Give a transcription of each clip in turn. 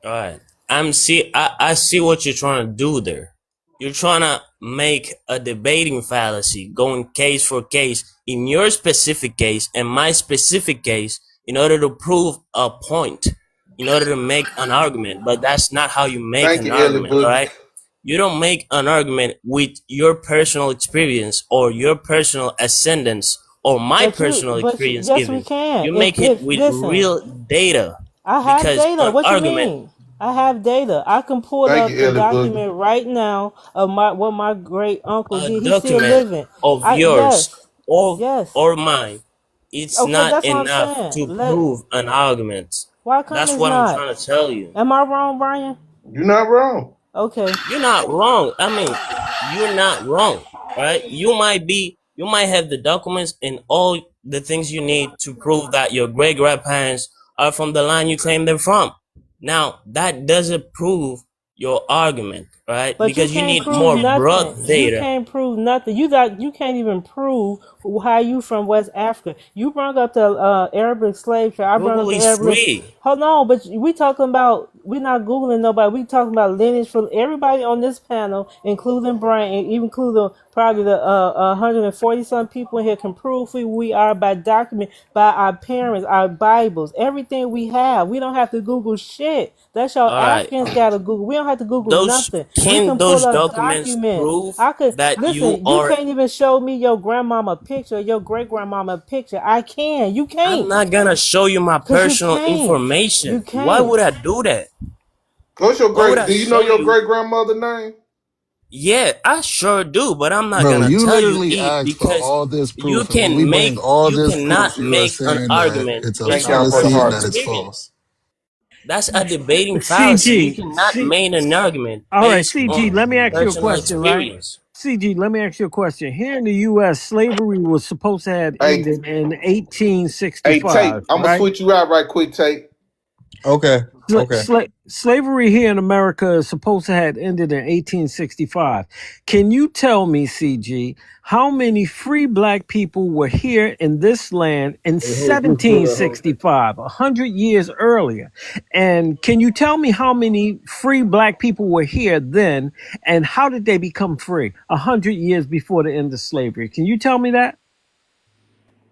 All right. I see what you're trying to do there. You're trying to make a debating fallacy, going case for case in your specific case and my specific case in order to prove a point, in order to make an argument. But that's not how you make Thank an you, Ellie argument, all Boogie. right? You don't make an argument with your personal experience or your personal ascendance or my personal experience yes, we even. can. You make it If with listen, real data I have because data. an What you argument, mean? I have data. I can pull Thank up you, the Ellie Boogie. document right now of what my great uncle a did. He's still document living. of I yours yes, or yes. or mine, it's Okay, not that's what I'm enough saying. to prove an argument. Why come That's it's what I'm not? trying to tell you. Am I wrong, Brian? You're not wrong. Okay. You're not wrong. I mean, you're not wrong, right? You might have the documents and all the things you need to prove that your great grandparents are from the line you claim they're from. Now, that doesn't prove your argument, right? But you Because you can't need prove more nothing. broad You data. can't prove nothing. You can't even prove how you from West Africa. You brought up the Arabic slave trade. I brought up Google the is Arabic. free. Hold on, but we talking about we're not googling nobody. We talking about lineage for everybody on this panel, including Brian, and even including probably the 140 some people in here can prove who we are by document, by our parents, our Bibles, everything we have. We don't have to Google shit. That's y'all All right. Africans gotta Google. We don't have to Google Those nothing. We can can pull those up documents documents. prove I could that you listen. You are? can't even show me your grandmama picture, your great grandmama picture. I can. You I'm can't, not gonna show you my cause you personal can't. You information. Why can't. would I do that? What's your Why would great? I Do you know show your you? great grandmother name? Yeah, I sure do, but I'm not Bro, gonna you tell you literally it asked for because all this proof, and when we bring all you this proof, cannot you are make an saying that argument it's a Thank based on y'all for the fallacy and personal that hearts. it's experience. false. That's a debating fallacy. You CG, cannot make an argument all right, based CG, on let me ask you a personal question, right? experience. CG, let me ask you a question. Here in the U.S., slavery was supposed to have Hey, ended in hey, Tate. 1865, I'm gonna right? switch you out right quick, Tate. Okay. Okay. Slavery here in America is supposed to have ended in 1865. Can you tell me, CG, how many free black people were here in this land in Hey, hold this water. Hold. 1765, 100 years earlier? And can you tell me how many free black people were here then, and how did they become free 100 years before the end of slavery? Can you tell me that?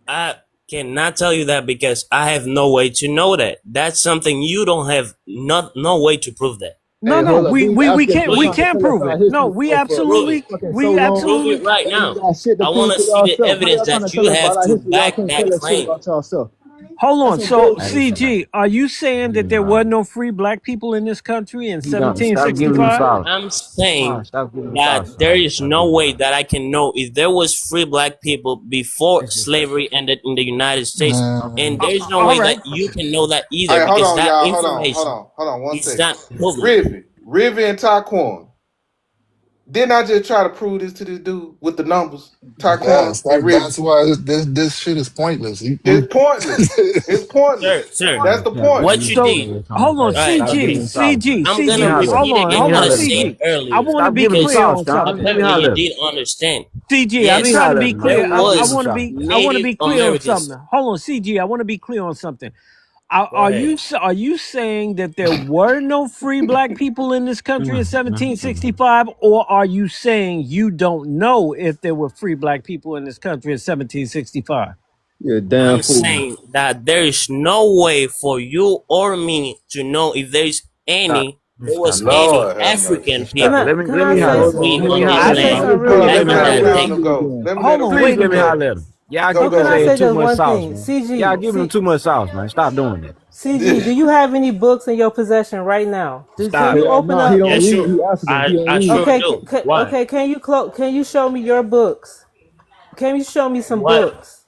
I cannot tell you that because I have no way to know that. That's something you don't have no way to prove that. No, Hey, no, hold up. These Africans been Prove we it. trying to can't tell us prove our it. No, history we for Prove it. absolutely, fucking so we long. Prove it absolutely. right And we now. got shit to I want prove to to see the ourselves. How y'all evidence trying to that tell you us about have our to history? Y'all back can't that tell us shit claim. about yourself. Hold That's on. some So, bullshit. CG, are you saying that there were no free black people in this country in Stop giving them 1765? sauce. I'm Come on, saying stop giving them that sauce. there is Stop no giving them way sauce. that I can know if there was free black people before It's disgusting. slavery ended in the United States, and Man, there is no All way right. that you can know that either Hey, hold because on, that y'all. information Hold on. One is second. not public. Rivy, and Taquan. Didn't I just try to prove this to this dude with the numbers? Taquan yes, and Rivy. that's why this shit is pointless. It's pointless. It's pointless. Sir, That's the point. what you So, did. It's on the hold on, All table. right, Stop giving CG, them sauce. CG, I'm Let me gonna CG. holler at Hold him. repeat on, Let me again hold what on, I holler at him, said man. CG. I earlier want to Stop be giving them because clear sauce, on Don. something. Let me apparently holler you at him. did understand. CG, I'm Let me Yes, trying to holler at be him, clear. man. there Stop I giving was them want to sauce. be. I want to Native be clear on Americans. something. Hold on, CG. I want to be clear on something. Go ahead. Are you saying that there were no free black people in this country in 1765, or are you saying you don't know if there were free black people in this country in 1765? You're a damn I'm fool. saying that there is no way for you or me to know if Stop. there Stop was doing any Lord that. have mercy. African Stop it. people Can Let I me say holler. Hold something? free on. Let me on holler this I at him, say land man. something Hold real on. Let quick. me back in Can I holler Let at that me him. say? let him day. go. Let me let Hold him on, Please wait finish. a let me minute. holler at him. Y'all Go, giving Can go. I saying say too just much one sauce, thing? man. Y'all CG, giving them too much sauce, man. Stop doing that. CG, do you have any books in your possession right now? Can Stop. you open No, he up? don't Yeah, read. sure. He African. He don't I read. sure Okay, do. Why? okay. Can you show me your books? Can you show me some Why? books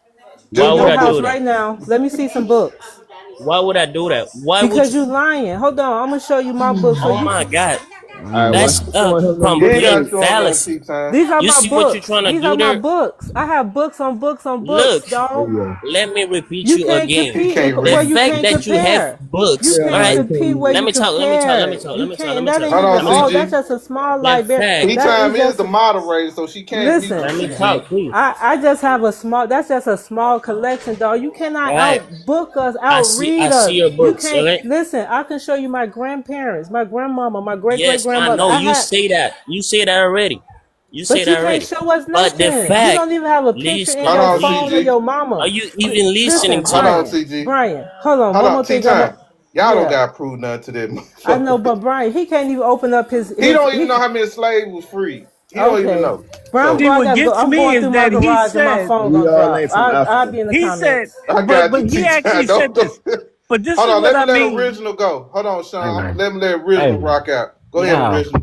Why in Just would your I one house do book. that? right now? Let me see some books. Why would I do that? Why would Because you? you lying. Hold on, I'm gonna show you my books. So Oh you, my God! All right, That's watch you a showing him them You ain't books. got to complete show him no fallacy. tea time. These are You my see what you're books. trying to These do are my there? books. I have books on books on books, Look, There dog. you go. let me repeat You you can't He again. compete can't The where you read. fact can't that you have compare. You books, Yeah, all can't nah, he right? can't compete where read. Let you me talk. Let me talk. Let me compare. talk. You Let me talk. Let can't. me That talk. ain't Hold on, even Let me all. talk. That's CG. just a small The library. fact. Tea That is time is just. the moderator, so she can't mute Listen, Let you, me CG. talk, please. I just have a small. That's just a small collection, dog. You All cannot right. outbook us, I outread see us. your You books. All can't right. listen. I can show you my grandparents, my grandmama, my great great Yes, I grandmother. know. I You had, say that. You say that already. You say but that you can't already. show us But the nothing. You fact, don't even have a picture in Hold listen, your on, phone of please. CG. your Are mama. you even listening Listen, to Hold me? on, Brian. CG. Brian, hold on. Hold One on, more tea thing, grandma. time. Y'all don't Yeah, got to prove nothing to that I know, motherfucker. but Brian, he can't even open up his He his. don't even He know how many slaves was free. He don't even okay. know. Brian, So See, I what gotta go. gets I'm me going is through my that he garage and my said, phone We gonna all drop. ain't from I'll Africa. be in the he said, comments. I got but you, he tea actually time. said this. But this Hold is on. what Let me I let mean. original go. Hold on, Hey Sean. man. Let me let Hey, original rock out. Go ahead, y'all, original.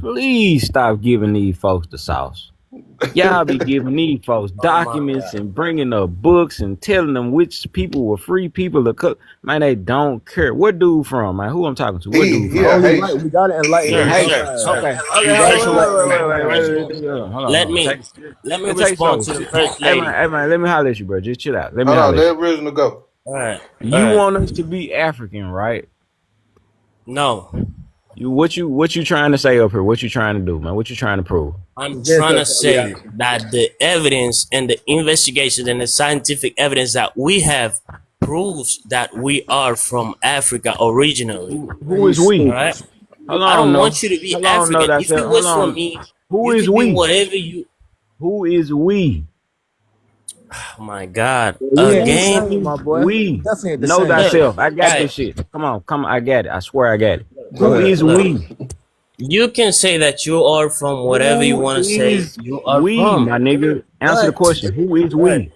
please stop giving these folks the sauce. Y'all be giving these folks Oh my documents God. and bringing up books and telling them which people were free people to cook. Man, they don't care. What dude from, man? Who I'm talking to? What dude He from? a Only right. Haitian. We gotta enlighten Yeah, them Sir, both Haitian. sir, sides. sir. Okay. You We Okay, gotta guys collect know. them both sides. hold on, Let hold on. me let me It takes respond so. to the first Hey man, lady. let me holler at you, bro. Just chill out. Let me Hold on. holler at Let you. original go. All right. All You right. want us to be African, right? No, What you trying to say up here? What you trying to do, man? What you trying to prove? I'm Against trying to us, we say African. that the evidence and the investigation and the scientific evidence that we have proves that we are from Africa originally. Who You is we? All stupid. right. Hold I on, don't no. want you to be Hold on, no. African. That's If it. you Hold was from on. me, Who you is could be we? whatever you. Who is we? Oh my God. Yeah, we ain't the Who Again. same, is my boy. We we? definitely ain't the Know same. Look. thyself. I All got right. this shit. Come on. I got it. I swear I got it. Go Who Look. ahead. is Look. we? You can say that you are from whatever you Who want to say is you are we, from, my nigga? Answer the but question. Who is but we?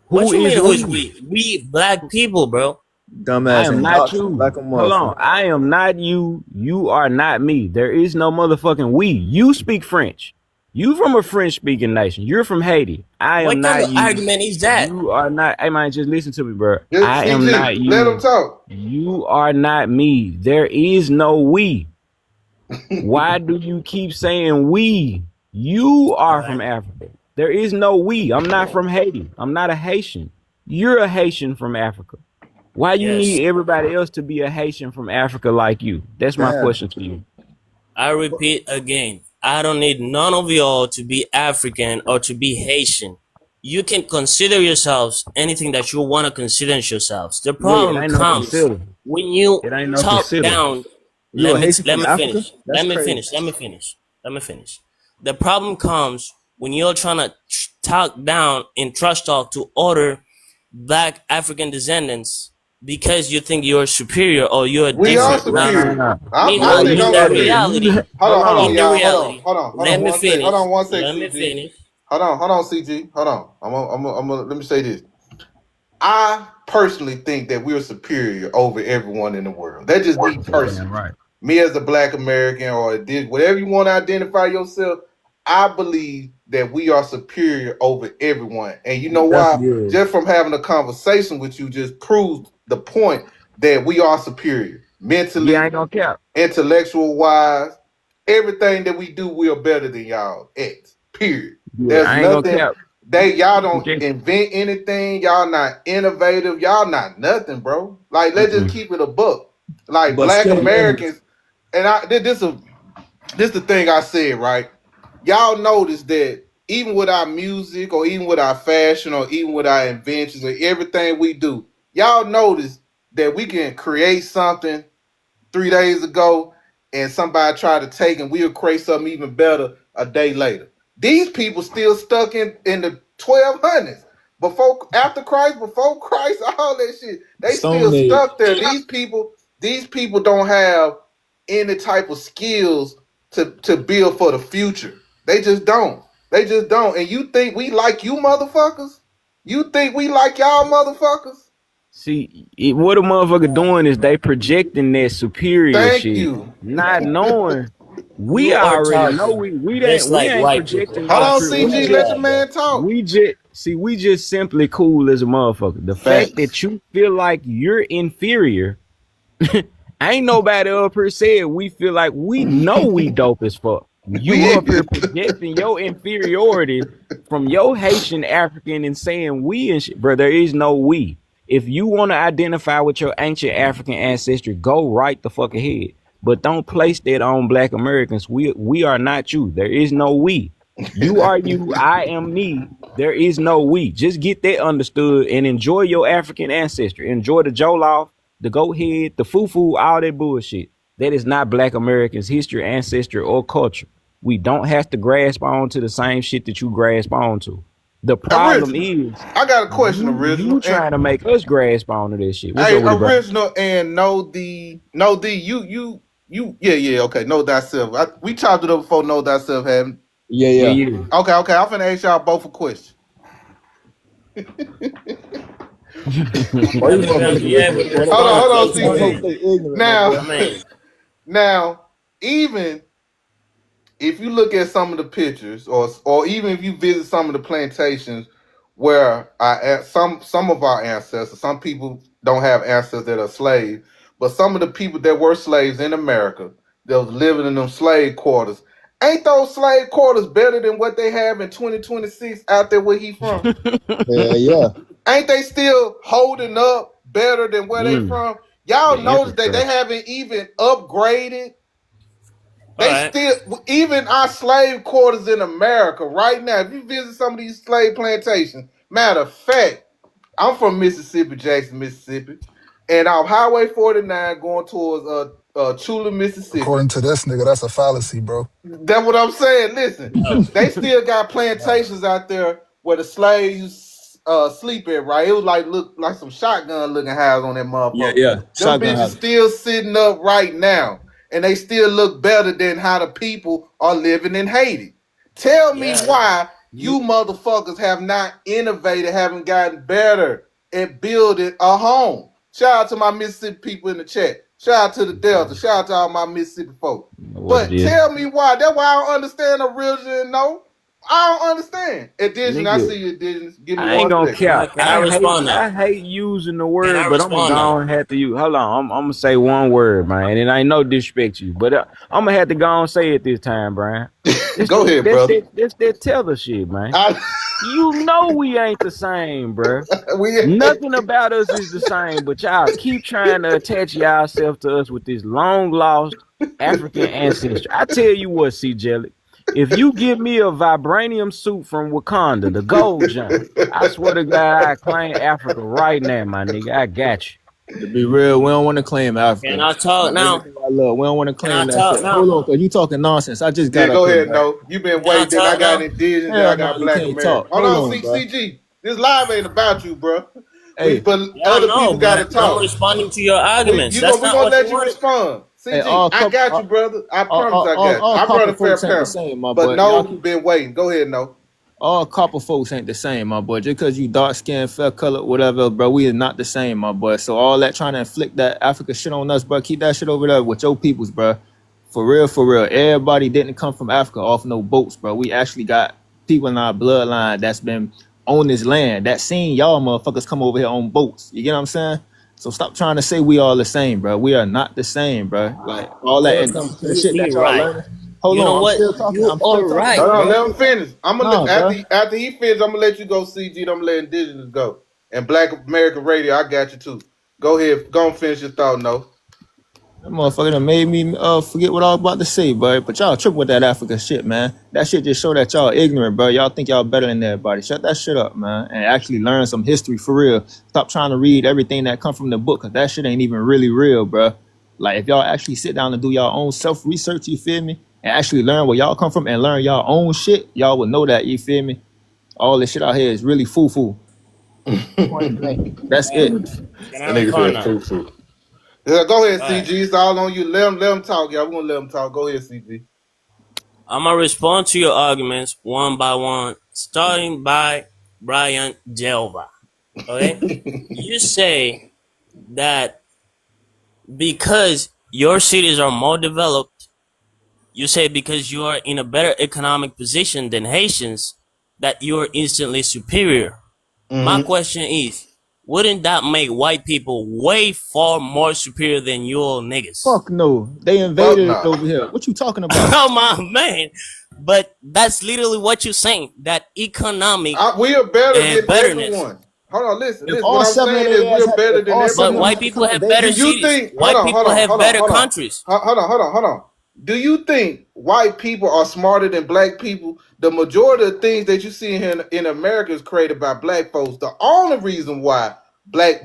what Who you mean is who is we? we? We black people, bro. I Dumbass am and not doctrine you. like a Hold on. motherfucker. I am not you. You are not me. There is no motherfucking we. You speak French. You from a French speaking nation. You're from Haiti. I am What kind not of you. argument is that? You are not. Hey man, just listen to me, bro. Just I am CG. not Let him you. talk. You are not me. There is no we. Why do you keep saying we? You All are from right. Africa. There is no we. I'm not from Haiti. I'm not a Haitian. You're a Haitian from Africa. Why you Yes. need everybody else to be a Haitian from Africa like you? That's my Damn. question to you. I repeat again. I don't need none of y'all to be African or to be Haitian. You can consider yourselves anything that you want to consider yourselves. The It problem ain't no comes consider. when you It ain't no talk consider. down. You a Haitian Let from me Africa? finish. That's crazy. Let me finish. The problem comes when you're trying to talk down in trash talk to other black African descendants because you think you're superior or you're We are different. No, Now, no, no, superior. no. I meanwhile, think You in I'm the hey, superior. you reality, Hold on, in the y'all. reality, Hold on let me one sec. Hold finish. on one sec, Let me CG. finish. Hold on, CG. Hold on. Let me say this. I personally think that we're superior over everyone in the world. That's just me damn personally. right. Me as a black American or whatever you want to identify yourself, I believe that we are superior over everyone. And you know why? Definitely is. Just from having a conversation with you just proves the point that we are superior. Yeah, I Mentally, ain't gonna cap. intellectual wise, everything that we do, we are better than y'all at. Period. Yeah, There's I ain't gonna nothing cap. y'all don't Okay. invent anything. Y'all not innovative. Y'all not nothing, bro. Like let's just Mm-mm. keep it a buck. Like But black still learning. Americans, and this the thing I said, right? Y'all notice that even with our music or even with our fashion or even with our inventions or everything we do, y'all notice that we can create something 3 days ago and somebody try to take and we'll create something even better a day later. These people still stuck in the 1200s. Before Christ, all that shit. They still Stone Age. stuck there. These people don't have any type of skills to build for the future. They just don't. They just don't. And you think we like you motherfuckers? You think we like y'all motherfuckers? See, what a motherfucker doing is they projecting that superior Thank shit, you. not knowing we You are already know talking we just ain't we like ain't white people. projecting Hold no I on, superior. We CG. swear to Let just the God, bro. man talk. we just simply cool as a motherfucker. The fact Facts. that you feel like you're inferior Ain't nobody up here said we feel like we know we dope as fuck. You We up here is. projecting your inferiority from your Haitian African and saying we and shit. Bro, there is no we. If you want to identify with your ancient African ancestry, go right the fuck ahead. But don't place that on Black Americans. We are not you. There is no we. You are you. I am me. There is no we. Just get that understood and enjoy your African ancestry. Enjoy the Jollof, the goat head, the fufu, all that bullshit. That is not Black Americans' history, ancestry, or culture. We don't have to grasp on to the same shit that you grasp on to. The problem Original. is I got a question, original. you trying to make us grasp on to this shit. What's Hey, up with it, bro? original and yeah, okay, know thyself. We chopped it up before know thyself haven't. Yeah, Yeah, yeah. yeah. Okay, I'm finna ask y'all both a question. Why you gonna make Yeah, it? but Hold on, Why you gonna CG. stay ignorant, my Now, boy? I mean, now, even if you look at some of the pictures, or even if you visit some of the plantations where some of our ancestors, some people don't have ancestors that are slaves, but some of the people that were slaves in America that was living in them slave quarters, ain't those slave quarters better than what they have in 2026 out there where he from? Yeah, yeah. Ain't they still holding up better than where they from? Y'all The notice that they infrastructure. haven't even upgraded. all They right. still, even our slave quarters in America right now, if you visit some of these slave plantations, matter of fact, I'm from Mississippi, Jackson, Mississippi, and on Highway 49 going towards Chula, Mississippi. According to this nigga, that's a fallacy, bro. That's what I'm saying. Listen, Oh, they still got plantations out there where the slaves sleep at, right? It was look like some shotgun looking house on that Yeah, motherfucker. yeah. Them Shotgun bitches house. still sitting up right now, and they still look better than how the people are living in Haiti. Tell me yeah. why you motherfuckers have not innovated, haven't gotten better at building a home. Shout out to my Mississippi people in the chat. Shout out to the Delta. Shout out to all my Mississippi folks. What it But is. tell me why. That's why I don't understand original. No, I don't understand. Indigenous, I Nigga, see you, indigenous. Give me I ain't one gonna second. cap. Can I respond now? I hate using the Can I word, but I'm gonna respond now? go and have to use. Hold on, I'm gonna say one word, man, and I ain't no disrespect to you, but I'm gonna have to go and say it this time, Brian. Go ahead, brother. That's that tether shit, man. I, You know we ain't the same, bruh. we, Nothing about us is the same, but y'all keep trying to attach yourself to us with this long lost African ancestry. I tell you what, C. Jelly, if you give me a vibranium suit from Wakanda, the gold junk, I swear to God, I claim Africa right now, my nigga. I got you. To be real, we don't want to claim Can Africa. I talk now? Everything I love, we don't want to Can I claim that talk shit. now? Hold on, cause you talking nonsense. I just yeah, got up go here, ahead. bro. No, you been Can I waiting. Then I talk got now? indigenous. Then I Hell no, got you Black can't American. talk. Hold Hold on, on, bro. CG. This live ain't about you, bro. Hey, But Yeah, other no, people got to but I'm talk. responding to your arguments. We That's gonna not what you let you wanted. respond. hey, CG, I got you, brother. I promise I got you. all I run copper a fair folks ain't the panel. same, my But boy. Y'all no, keep been waiting. Go ahead, no. all copper folks ain't the same, my boy. Just because you dark skinned, fair color, whatever, bro, we are not the same, my boy. So all that trying to inflict that Africa shit on us, bro, keep that shit over there with your peoples, bro. For real, for real. Everybody didn't come from Africa off no boats, bro. We actually got people in our bloodline that's been on this land that seen y'all motherfuckers come over here on boats. You get what I'm saying? So stop trying to say we all the same, bro. We are not the same, bro. Like all that You're indigenous shit completely that y'all right. learning. Hold You know on, I'm what? still talking. You I'm are still talking, right, Hold bro. on, bro. let him finish. I'm gonna Nah, bro. after he finishes, I'm gonna let you go, CG. I'm gonna let indigenous go. And Black American Radio, I got you too. Go ahead, go and finish your thought, no. That motherfucker done made me forget what I was about to say, bro. But y'all tripping with that Africa shit, man. That shit just show that y'all ignorant, bro. Y'all think y'all better than everybody. Shut that shit up, man. And actually learn some history for real. Stop trying to read everything that come from the book, cause that shit ain't even really real, bro. Like if y'all actually sit down and do y'all own self research, you feel me, and actually learn where y'all come from and learn y'all own shit, y'all would know that. You feel me? All this shit out here is really foo foo. Point blank. That's All it. right. Can I That nigga respond said now? foo. Yeah, go ahead, All right. CG. It's all on you. Let him talk, y'all. We're gonna let him talk. Go ahead, CG. I'm gonna respond to your arguments one by one, starting by Brian Jelva. Okay? You say that because your cities are more developed, you say because you are in a better economic position than Haitians, that you are instantly superior. My Mm-hmm. question is, wouldn't that make white people way far more superior than you all niggas? Fuck no. They Fuck invaded it no. over here. What you talking about? Come on, man. But that's literally what you're saying. That economic We are better than betterness. everyone. Hold on, listen. If What all I'm seven of saying their is ass we're better if than all seven But of them everyone. white had to people come have invade better Do us, you cities. think? White people have better countries. Hold on. Do you think white people are smarter than black people? The majority of things that you see here in America is created by black folks. The only reason why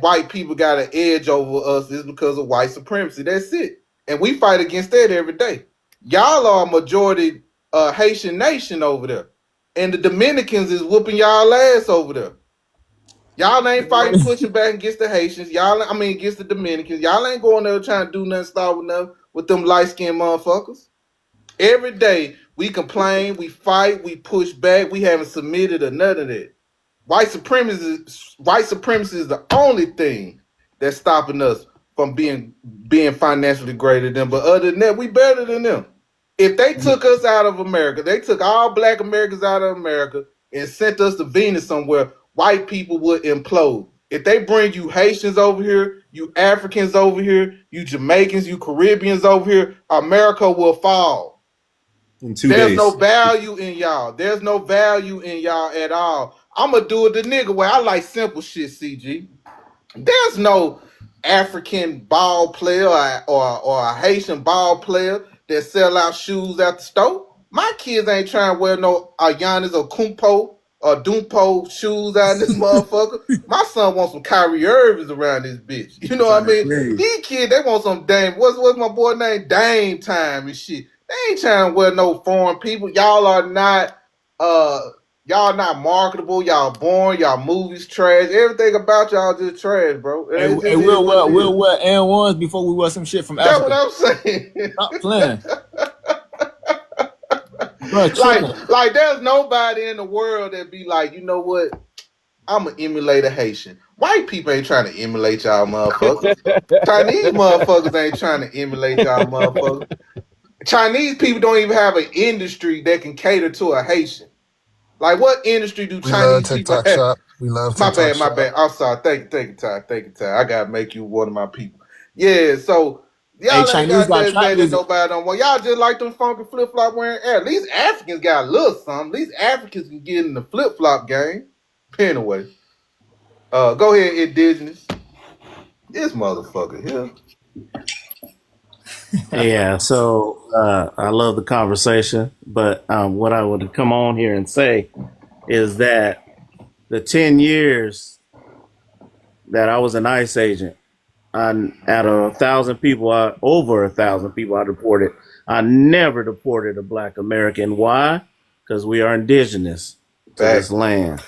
white people got an edge over us is because of white supremacy. That's it. And we fight against that every day. Y'all are a majority Haitian nation over there. And the Dominicans is whooping y'all ass over there. Y'all ain't fighting, pushing back against the Haitians. Against the Dominicans. Y'all ain't going there trying to do nothing, start with nothing with them light skinned motherfuckers. Every day we complain, we fight, we push back. We haven't submitted or none of that. White supremacy is the only thing that's stopping us from being financially greater than them. But other than that, we better than them. If they took us out of America, they took all black Americans out of America and sent us to Venus somewhere, white people would implode. If they bring you Haitians over here, you Africans over here, you Jamaicans, you Caribbeans over here, America will fall. In 2 There's days. no value in y'all. There's no value in y'all at all. I'm going to do it the nigga way. I like simple shit, CG. There's no African ball player or a Haitian ball player that sell out shoes at the store. My kids ain't trying to wear no Giannis or Kumpo or Dumpo shoes out of this motherfucker. My son wants some Kyrie Irvings around this bitch. You know what I mean? These kids, they want some Dame. What's my boy name? Dame time and shit. They ain't trying to wear no foreign people. Y'all not marketable. Y'all boring. Y'all movies trash. Everything about y'all just trash, bro. Hey, we'll wear N1s before we wear some shit from That's Africa. what I'm saying. Stop playing. Bro, like there's nobody in the world that be like, you know what? I'm gonna emulate a Haitian. White people ain't trying to emulate y'all motherfuckers. Chinese motherfuckers ain't trying to emulate y'all motherfuckers. Chinese people don't even have an industry that can cater to a Haitian. Like, what industry do We love Chinese people TikTok have? shop. We love My TikTok shop. bad. I'm sorry. Thank you, Ty. I gotta make you one of my people. Yeah, so y'all ain't Chinese got got that trap that music. nobody don't want. Y'all just like them funky flip flop wearing air. At least Africans got a little something. At least Africans can get in the flip flop game. Anyway, go ahead, indigenous. This motherfucker here. Yeah, so I love the conversation, but what I would come on here and say is that the 10 years that I was an ICE agent, out of 1,000 people, over 1,000 people I deported, I never deported a Black American. Why? Because we are indigenous to this land.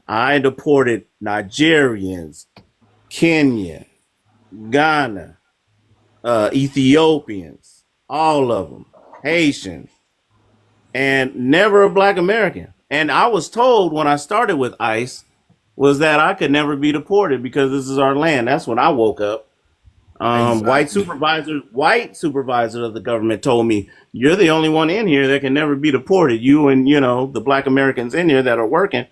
I deported Nigerians, Kenya, Ghana, Ethiopians, all of them, Haitians, and never a Black American. And I was told when I started with ICE was that I could never be deported because this is our land. That's when I woke up. White supervisor of the government told me, you're the only one in here that can never be deported. You and, the Black Americans in here that are working,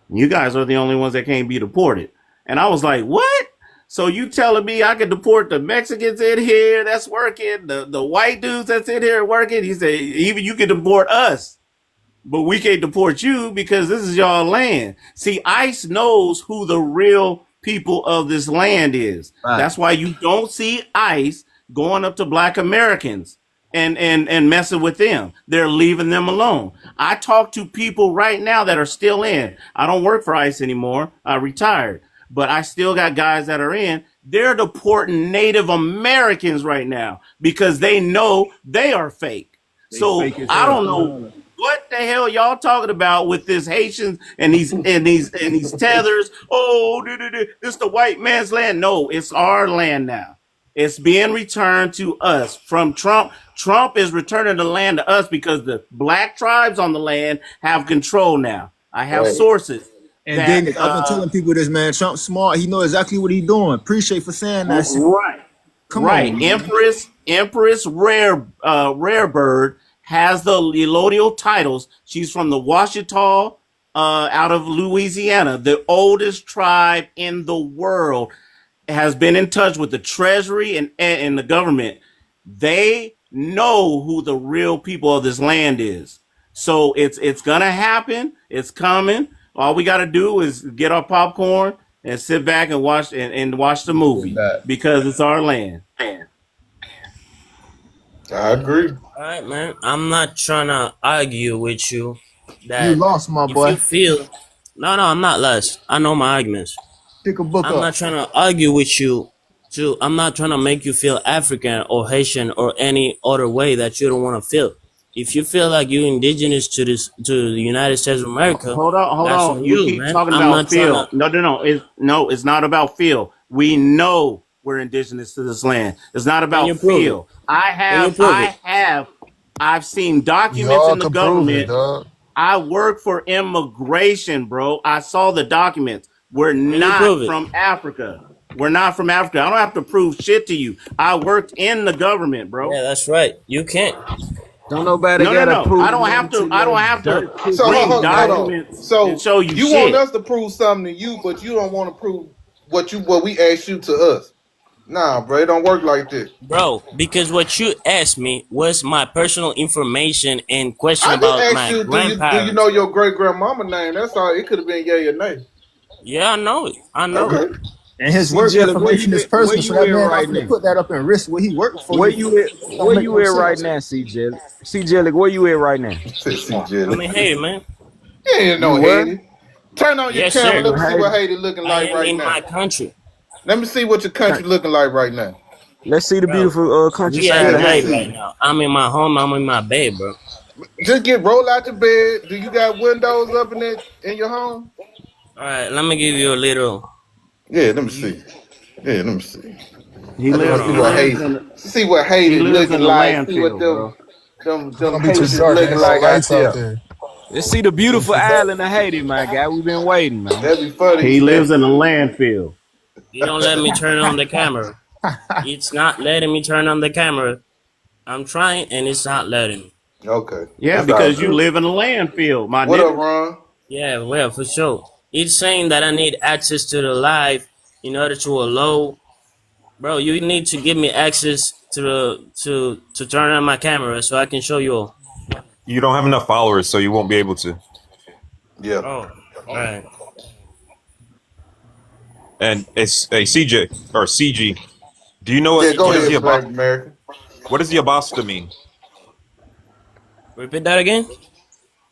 you guys are the only ones that can't be deported. And I was like, what? So you telling me I could deport the Mexicans in here that's working, the white dudes that's in here working? He said, even you can deport us, but we can't deport you because this is y'all land. See, ICE knows who the real people of this land is. Right. That's why you don't see ICE going up to Black Americans and messing with them. They're leaving them alone. I talk to people right now that are still in. I don't work for ICE anymore. I retired. But I still got guys that are in. They're deporting Native Americans right now because they know they are fake. So I don't know what the hell y'all talking about with this Haitians and these tethers. Oh, this the white man's land. No, it's our land now. It's being returned to us from Trump. Trump is returning the land to us because the Black tribes on the land have control now. I have sources. And then I've been telling people this, man. Trump's smart. He knows exactly what he's doing. Appreciate for saying that. Right. Come on, Empress Rare Bird has the allodial titles. She's from the Washita out of Louisiana, the oldest tribe in the world, has been in touch with the Treasury and the government. They know who the real people of this land is. So it's gonna happen. It's coming. All we got to do is get our popcorn and sit back and watch the movie because it's our land. I agree. All right, man. I'm not trying to argue with you You that lost, my if you boy. feel no, I'm not lost. I know my arguments. Pick a book I'm up. not trying to argue with you. I'm not trying to make you feel African or Haitian or any other way that you don't want to feel. If you feel like you're indigenous to the United States of America, Hold that's on. on You you, keep man. talking I'm about not trying feel. to. No. It's not about feel. We know we're indigenous to this land. It's not Can you about prove it? feel. Can you prove it? I've seen documents Y'all in the can prove it, government. dog. I work for immigration, bro. I saw the documents. We're Can you not prove it? from Africa. We're not from Africa. I don't have to prove shit to you. I worked in the government, bro. Yeah, that's right. You can't. Don't nobody No. gotta prove I don't have nothing to. I don't have to dirt pictures, So bring hold man. on. documents So and show you you shit. want us to prove something to you, but you don't want to prove what we asked you to us. Nah, bro, it don't work like this. Bro, because what you asked me was my personal information and question I just about asked my you, do you grandparents. know your great grandmama name? That's all. It could have been yay or nay. Yeah, I know it. I know it. Okay. And his See, work Jelly, where information you is at? Where personal, so you that at man right not gonna now? put that up in risk where he worked for. Where You you at? it don't Where make you no at right sense. now, C Jelly? C Jelly, where you at right now? See, I Jelly. mean, hey, man. You ain't You no where? Haiti. Turn on your Yes, camera. sir. Let me see what Haiti. Haiti looking I like am right in now. my country, Let me see what your country looking like right now. Let's see the bro. beautiful We countryside at of Let me night Haiti. right see. now. I'm in my home. I'm in my bed, bro. Just roll out your bed. Do you got windows up in your home? All right, let me give you a little. Yeah, let me You see. Yeah, let me see. He I hold just lives. see on, He what man. lives Haiti. in. See what He Haiti lives in looking the like. See what landfill, bro. It's them gonna be too Haitians dark. Ain't looking no like out lights out there. there. Let's see the It's gonna be beautiful too dark. island of Haiti, my guy. We've been waiting, man. That'd be funny. He lives in a landfill. You don't let me turn on the camera. It's not letting me turn on the camera. I'm trying, and it's not letting me. Okay, Yeah, that's all because you good. live in a landfill, my What up, nigga. Ron? Yeah, well, for sure. It's saying that I need access to the live in order to allow. Bro, you need to give me access to to turn on my camera so I can show you all. You don't have enough followers, so you won't be able to. Yeah. Oh, all right. And it's a CJ or CG. Do you know Yeah, go what is CJ, ahead, Black Yabasta? American. What does Yabasta mean? repeat that again.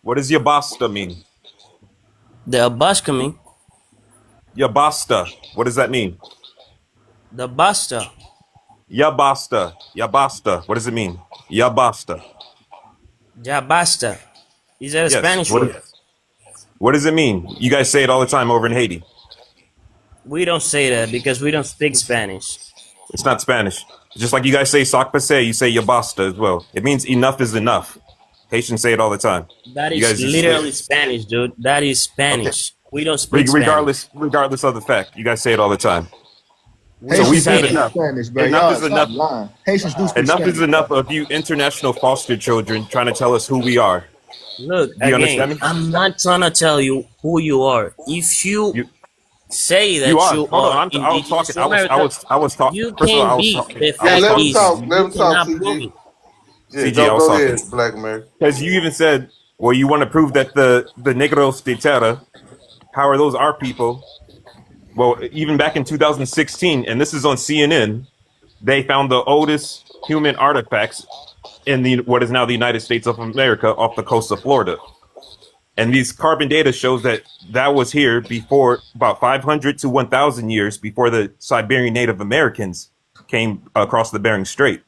What does Yabasta mean? The bus coming. Yabasta. What does that mean? The Basta. Yabasta. Yabasta. What does it mean? Yabasta. Ya basta. Is that a Yes. Spanish word? What does it mean? You guys say it all the time over in Haiti. We don't say that because we don't speak Spanish. It's not Spanish. Just like you guys say "sac passe," you say "yabasta" as well. It means enough is enough. Haitians say it all the time. That You is guys just literally Spanish, dude. That is okay. Spanish. We don't speak Spanish. Regardless of the fact, you guys say it all the time. We So don't we've Haitians do say had that. speak enough. Spanish, bro. Enough Y'all is stop enough. lying. Haitians do speak Enough is Spanish, enough bro. of you international foster children trying to tell us who we are. Look, Do you again, understand me? I'm not trying to tell you who you are. If you You say you that are. you Hold are on. I was indigenous talking. to America, I was talking. you First of all, can be the I Yeah, was fact let him talking. is talk. Let you him talk, cannot prove CG. it. Yeah, CG, I was go talking. ahead, Black American. Because you even said, well, you want to prove that the Negros de Terra, how are those our people? Well, even back in 2016, and this is on CNN, they found the oldest human artifacts in the what is now the United States of America off the coast of Florida. And these carbon data shows that that was here before about 500 to 1,000 years before the Siberian Native Americans came across the Bering Strait.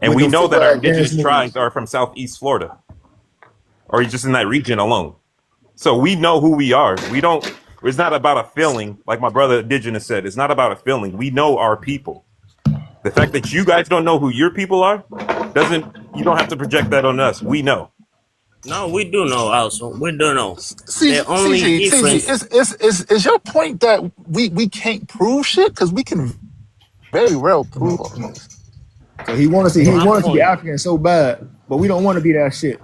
And With we them know full that our ass dance indigenous moves. tribes are from Southeast Florida, or just in that region alone. So we know who we are. We don't, it's not about a feeling, like my brother Indigenous said. It's not about a feeling. We know our people. The fact that you guys don't know who your people are doesn't, you don't have to project that on us. We know. No, we do know also. We do know. The only CG, difference, is your point that we can't prove shit because we can very well prove all this. So he my wanted to be point, African so bad, but we don't want to be that shit.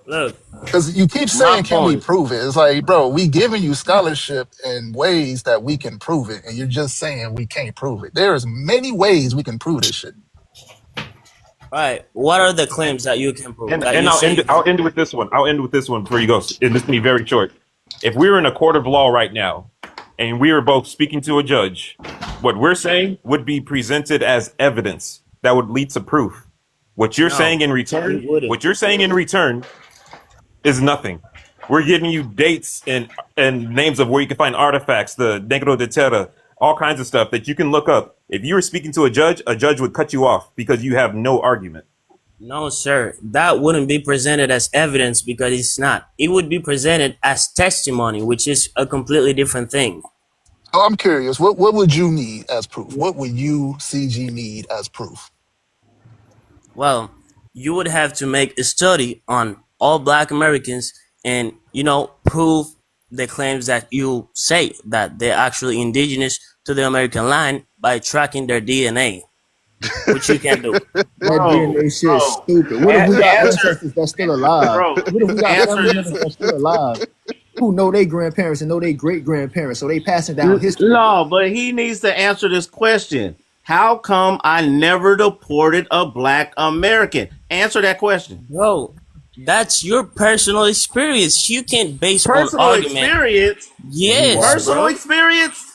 Look, Because you keep my saying, can we point. prove it? It's like, bro, we giving you scholarship in ways that we can prove it, and you're just saying we can't prove it. There's many ways we can prove this shit. All right, what are the claims that you can prove that And you say you can I'll prove? end with this one. I'll end with this one before you go. And this can be very short. If we were in a court of law right now, and we were both speaking to a judge, what we're saying would be presented as evidence that would lead to proof. What you're No, saying in it return, wouldn't. is nothing. We're giving you dates and names of where you can find artifacts, the Negro de Terra, all kinds of stuff that you can look up. If you were speaking to a judge would cut you off because you have no argument. No, sir. That wouldn't be presented as evidence because it's not. It would be presented as testimony, which is a completely different thing. So I'm curious, what would you need as proof? What would you, CG, need as proof? Well, you would have to make a study on all Black Americans and, prove the claims that you say that they're actually indigenous to the American line by tracking their DNA, which you can do. That Bro, DNA shit is bro. stupid. What if we got Answer, ancestors that's still alive? bro. What if we got Answer family this. members that's still alive who know their grandparents and know their great grandparents, so they passing down history? No, but he needs to answer this question. How come I never deported a Black American? Answer that question. Bro, that's your personal experience. You can't base on Personal argument. experience. Yes, Personal bro. experience.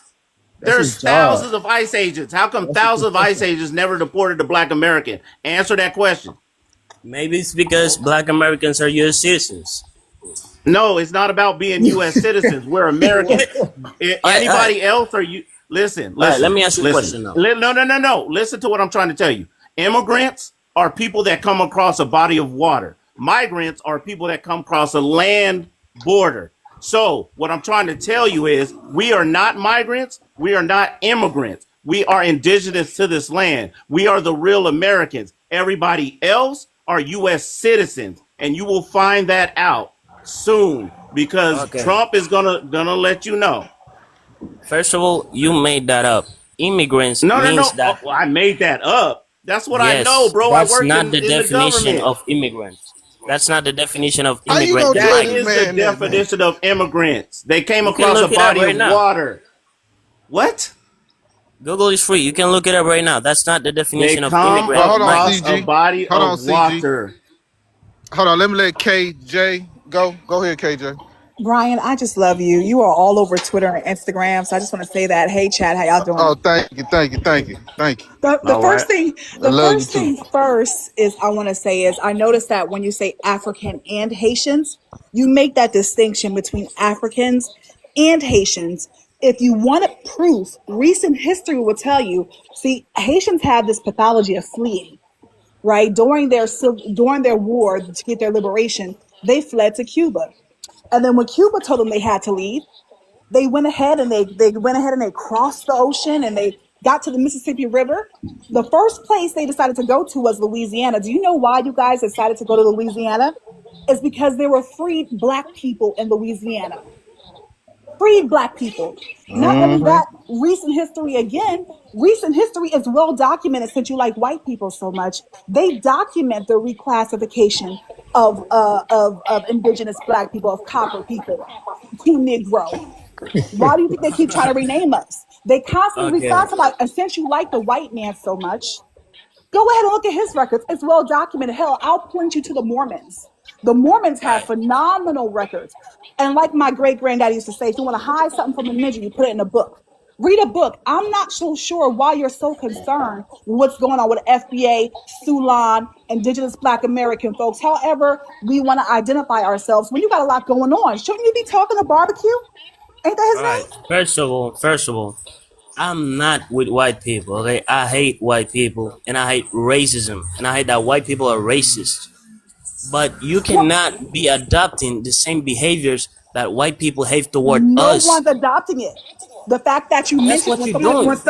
That's There's his job. thousands of ICE agents. How come That's his thousands of ICE profession. agents never deported a Black American? Answer that question. Maybe it's because Black Americans are U.S. citizens. No, it's not about being U.S. citizens. We're Americans. All right. Anybody else are you? Listen, All right, let listen, me ask you a question listen. now. No. Listen to what I'm trying to tell you. Immigrants are people that come across a body of water. Migrants are people that come across a land border. So what I'm trying to tell you is we are not migrants. We are not immigrants. We are indigenous to this land. We are the real Americans. Everybody else are U.S. citizens, and you will find that out soon because Okay. Trump is gonna let you know. First of all, you made that up. Immigrants No. means Oh, that, well, I made that up. That's what I know, yes, bro. I that's work not the in the definition government. of immigrants. That's not the definition of How you immigrant. gonna You That tell like this it. is the man that, man? definition of immigrants. They came You can across a look it up body right of now. water. What? Google is free. You can look it up right now. That's not the They definition of come immigrant. Well, hold You on, like across it. a CG. body Hold on, of CG. water. Hold on. Let me let KJ go. Go ahead, KJ. Brian, I just love you. You are all over Twitter and Instagram. So I just want to say that. Hey, Chad, how y'all Oh, doing? thank you. The All right. first thing, I the love you first too. thing first is I want to say is I noticed that when you say African and Haitians, you make that distinction between Africans and Haitians. If you wanted proof, recent history will tell you. See, Haitians have this pathology of fleeing, right? During their war to get their liberation, they fled to Cuba. And then when Cuba told them they had to leave, they went ahead and they went ahead and they crossed the ocean and they got to the Mississippi River. The first place they decided to go to was Louisiana. Do you know why you guys decided to go to Louisiana? It's because there were freed Black people in Louisiana. Freed Black people. Not only Mm-hmm. that, recent history is well documented since you like white people so much. They document the reclassification of indigenous Black people, of copper people to Negro. Why do you think they keep trying to rename us? They constantly Okay. reclassify. And since you like the white man so much, go ahead and look at his records. It's well documented. Hell, I'll point you to the Mormons. The Mormons have Right. phenomenal records. And like my great granddaddy used to say, if you want to hide something from a ninja, you put it in a book. Read a book. I'm not so sure why you're so concerned with what's going on with FBA, Sulan, Indigenous Black American folks. However, we want to identify ourselves when you got a lot going on. Shouldn't you be talking to barbecue? Ain't that All his right. name? First of all, I'm not with white people. Okay, I hate white people and I hate racism and I hate that white people are racist. But you Well, cannot be adopting the same behaviors that white people have toward no us. one's adopting it. The fact that you That's mentioned what you're doing.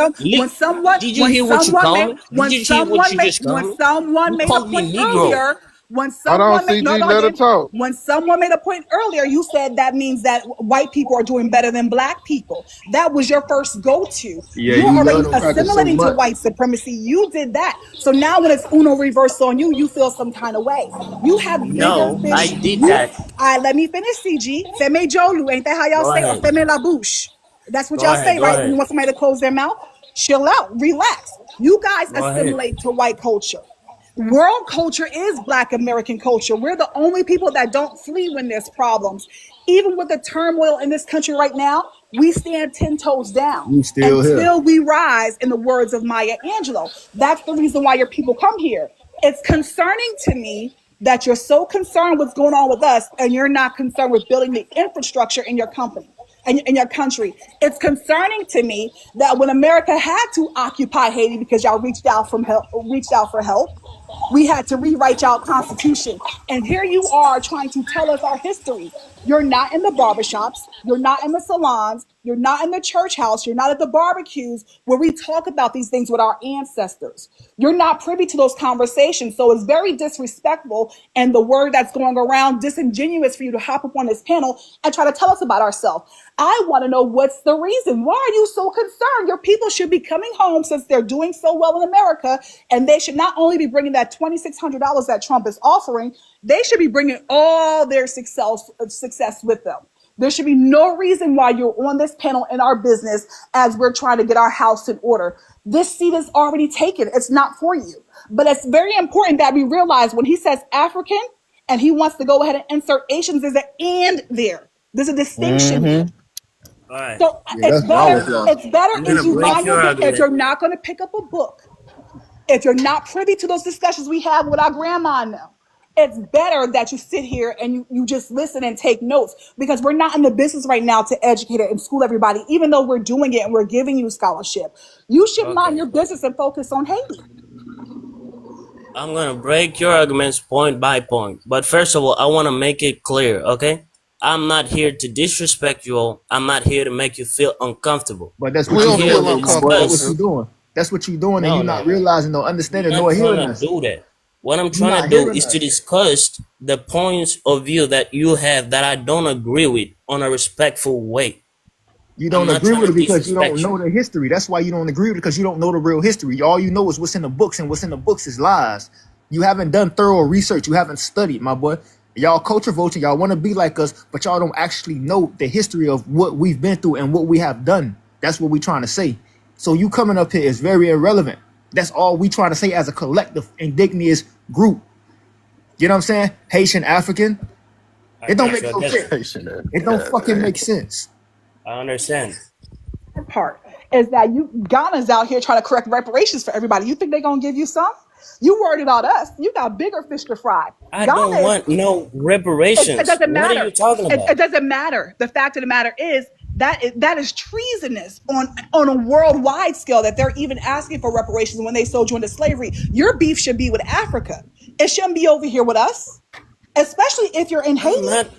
Did you hear what you called me? Did you hear what you just called me? You when someone made called a me point Negro. earlier, When Hold on, someone made no, CG, no, I let her didn't. talk. When someone made a point earlier, you said that means that white people are doing better than black people. That was your first go-to. Yeah, You're you love already them crackers so assimilating to much. white supremacy. You did that. So now when it's Uno reversed on you, you feel some kind of way. You have bigger No, I fish. did You, that. let me finish, CG. Feme Jolu, ain't that how y'all Go say? Or ahead. Feme La Bouche. That's what Go y'all ahead. say, Go right? When you ahead. want somebody to close their mouth, chill out, relax. You guys Go ahead. assimilate to white culture. World culture is Black American culture. We're the only people that don't flee when there's problems. Even with the turmoil in this country right now, we stand 10 toes down You still here. until we rise, in the words of Maya Angelou. That's the reason why your people come here. It's concerning to me that you're so concerned with what's going on with us and you're not concerned with building the infrastructure in your company and in your country. It's concerning to me that when America had to occupy Haiti because y'all reached out for help, we had to rewrite y'all constitution. And here you are trying to tell us our history. You're not in the barbershops. You're not in the salons. You're not in the church house. You're not at the barbecues where we talk about these things with our ancestors. You're not privy to those conversations. So it's very disrespectful, and the word that's going around, disingenuous, for you to hop up on this panel and try to tell us about ourselves. I want to know what's the reason. Why are you so concerned? Your people should be coming home since they're doing so well in America, and they should not only be bringing that $2,600 that Trump is offering, they should be bringing all their success with them. There should be no reason why you're on this panel in our business as we're trying to get our house in order. This seat is already taken. It's not for you. But it's very important that we realize when he says African and he wants to go ahead and insert Asians, there's an and there. There's a distinction here. All right. So Yeah, that's wrong with y'all. it's better I'm if gonna you break mind your your business. If argument. you're not going to pick up a book, if you're not privy to those discussions we have with our grandma now, it's better that you sit here and you just listen and take notes, because we're not in the business right now to educate and school everybody, even though we're doing it and we're giving you scholarship. You should mind Okay. your business and focus on Haiti. I'm gonna break your arguments point by point. But first of all, I want to make it clear, okay? I'm not here to disrespect you all. I'm not here to make you feel uncomfortable. But that's We what I'm you don't here feel doing, to though, my boy. That's what discuss. you uncomfortable. doing. That's what you doing, and No, you no, not no. realizing, no I'm understanding, not nor trying hearing to us. do that. What I'm You trying not to do hearing is to us. discuss the points of view that you have that I don't agree with on a respectful way. You I'm don't not agree trying with to it because you don't disrespect you. know the history. That's why you don't agree with it, because you don't know the real history. All you know is what's in the books, and what's in the books is lies. You haven't done thorough research. You haven't studied, my boy. Y'all culture vulture. Y'all want to be like us, but y'all don't actually know the history of what we've been through and what we have done. That's what we're trying to say. So you coming up here is very irrelevant. That's all we trying to say as a collective, indigenous group. You know what I'm saying? Haitian, African. I It don't got make you. I no got you. sense. It don't fucking make sense. I understand. Part is that Ghana's out here trying to correct reparations for everybody. You think they're going to give you some? You worried about us. You got bigger fish to fry. I Ghana don't is. want no It reparations. doesn't What are you matter. talking It about? doesn't matter. The fact of the matter is that is treasonous on a worldwide scale, that they're even asking for reparations when they sold you into slavery. Your beef should be with Africa. It shouldn't be over here with us, especially if you're in I'm Haiti. not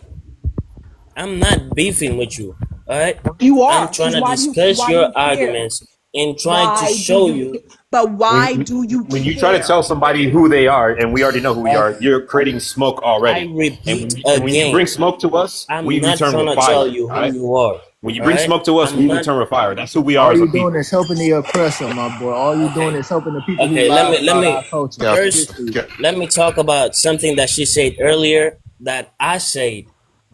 I'm not beefing with you. All right? You I'm are, trying because to discuss why do your you care? arguments and trying to Why do show you? you. But why When do you when you try to care? tell somebody who they are, and we already know who we are, Okay. you're creating smoke I already. repeat And when you bring again, smoke to us, I'm we not return trying with to tell fire. you All who right. you are. When you All bring right? smoke to us, we I'm not. return with fire. That's who we are All as a you doing people. is helping the oppressor, my boy. All you doing Okay. is helping the people who Okay. Let lie me let about me our culture, Yeah. first history. Yeah. let me talk about something that she said earlier that I said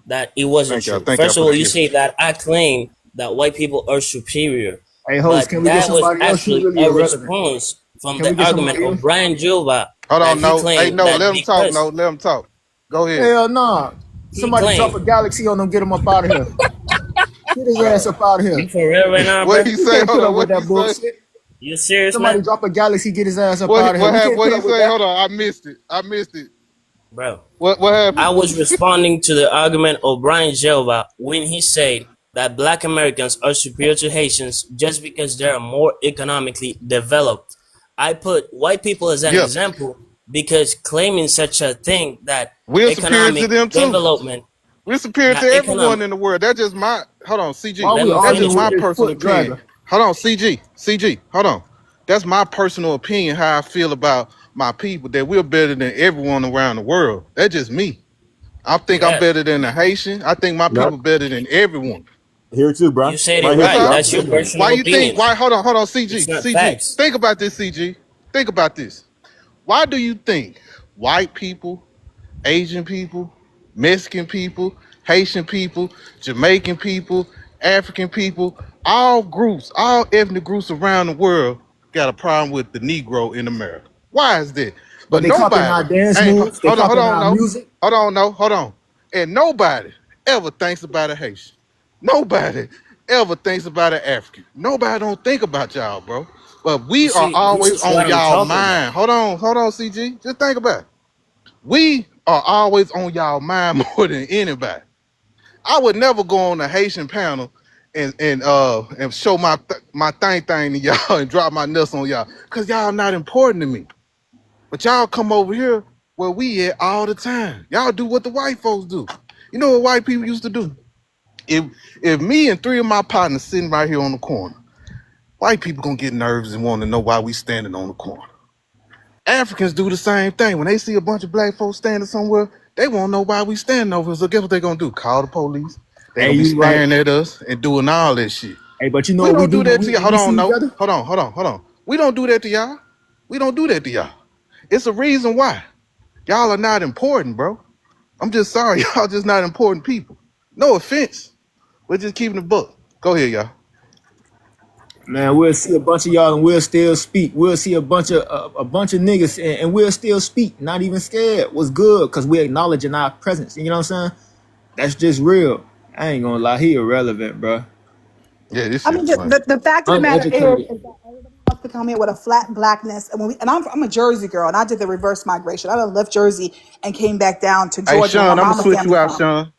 that it wasn't Thank y'all. true. Thank y'all First of for all, the you gift. say that I claim that white people are superior, Hey, host, but can we get that was somebody else? You actually really a irrelevant. response from Can we the get argument somebody of else? Brian Jova Hold that on, he no. Hey, claimed no, that let him talk. because No, let him talk. Go ahead. Hell nah. he Somebody drop claimed, a galaxy on them, get him up out of here. Get his ass bro, up out of here. you for real right now, What bro? he We say? can't Hold put on. up with What he that say? bullshit. You serious, Somebody man? drop a galaxy, get his ass up out of here. We can't What put he up with say? that. Hold on. I missed it. I missed it. Bro, What happened? I was responding to the argument of Brian Jova when he said that black Americans are superior to Haitians just because they are more economically developed. I put white people as an Yeah. example because claiming such a thing that We're superior to economic them too. development, We're superior to that everyone economic, in the world. That's just my hold on, Why CG. let we me That's arguing just finish, with my bro. this personal foot opinion. dragger? Hold on, CG. CG. Hold on. That's my personal opinion, how I feel about my people, that we're better than everyone around the world. That's just me. I think I'm Yeah, better than a Haitian. I think my Yep. people better than everyone. Here too, you bro. said it Right here That's too. right. all. I'll That's say your that. Why personal you think, opinion. why, hold on, CG, It's not CG. facts. Think about this, CG. Think about this. Why do you think white people, Asian people, Mexican people, Haitian people, Jamaican people, African people, all groups, all ethnic groups around the world got a problem with the Negro in America? Why is that? But But they copying our nobody, dance ain't, moves. They hold copying on, our no, music. hold on. And nobody ever thinks about a Haitian. Nobody ever thinks about an African. Nobody don't think about y'all, bro. But You we are see, this always is on what I'm y'all talking about. mind. Hold on, CG. Just think about it. We are always on y'all mind more than anybody. I would never go on a Haitian panel and show my thing to y'all and drop my nuts on y'all, cause y'all not important to me. But y'all come over here where we at all the time. Y'all do what the white folks do. You know what white people used to do? If if me and three of my partners sitting right here on the corner, white people gonna get nervous and want to know why we standing on the corner. Africans do the same thing. When they see a bunch of black folks standing somewhere, they won't know why we standing over here. So guess what they gonna do? Call the police. They Hey, gonna be you right. staring at us and doing all that shit. Hey, but you know We what we don't do do when that we to y'all. when Hold we on, see each no. other? Hold on. We don't do that to y'all. We don't do that to y'all. It's a reason why. Y'all are not important, bro. I'm just sorry. Y'all just not important people. No offense. We're just keeping the book. Go ahead, y'all. Man, we'll see a bunch of y'all and we'll still speak. We'll see a bunch of niggas and we'll still speak, not even scared. What's good? Cause we're acknowledging our presence. You know what I'm saying? That's just real. I ain't gonna lie, he irrelevant, bro. Yeah, this I shit mean, funny. the fact of the matter Uneducated. is that everybody wants to come in with a flat blackness, and I'm a Jersey girl, and I did the reverse migration. I done left Jersey and came back down to Hey, Georgia, where my Sean, I'm gonna mama switch family you out, from. Sean.